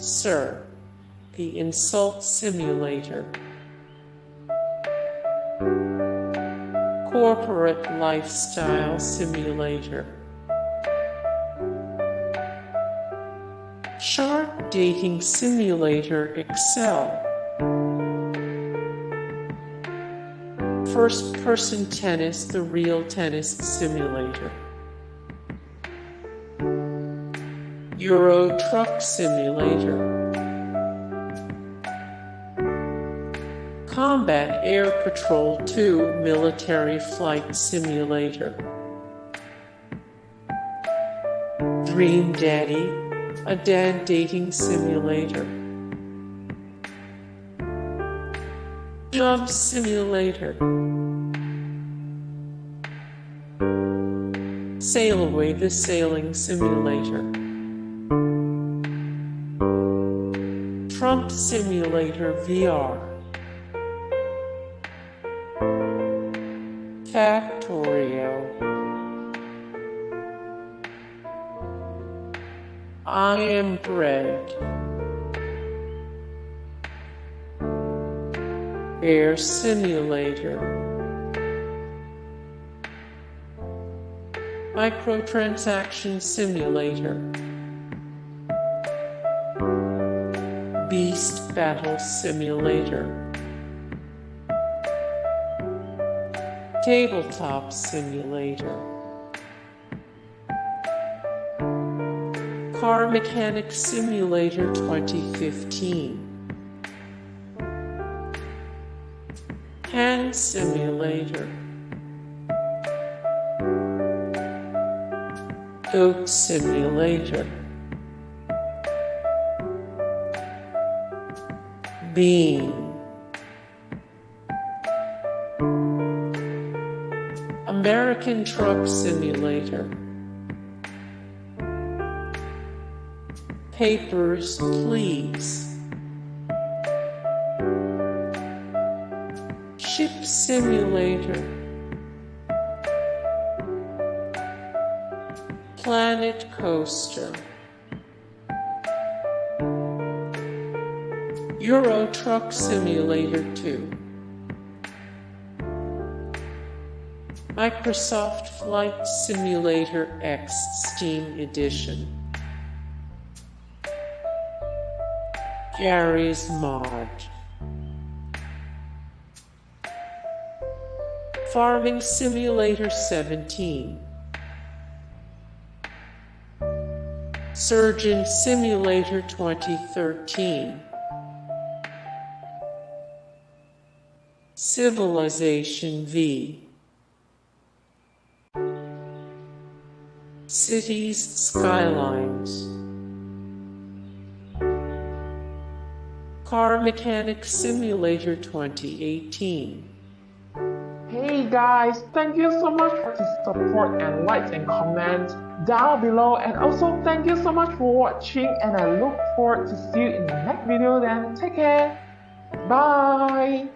Sir, the Insult Simulator. Corporate Lifestyle Simulator. Shark Dating Simulator Excel. First-person tennis, the real tennis simulator. Euro Truck Simulator. Combat Air Patrol 2 Military Flight Simulator. Dream Daddy, a dad dating simulator. Job Simulator. Sailaway, the sailing simulator. Trump Simulator VR. Factorio. I Am Bread.Air Simulator. Microtransaction Simulator. Beast Battle Simulator. Tabletop Simulator. Car Mechanic Simulator 2015. Hand Simulator. Goat Simulator. Beamng. American Truck Simulator. Papers, Please. Ship Simulator. Planet Coaster. Euro Truck Simulator 2. Microsoft Flight Simulator X Steam Edition. Garry's Mod. Farming Simulator 17. Surgeon Simulator 2013. Civilization V. Cities Skylines. Car Mechanic Simulator 2018. Hey guys, thank you so much for the support and likes and comments down below, and also thank you so much for watching, and I look forward to see you in the next video. Then take care, bye.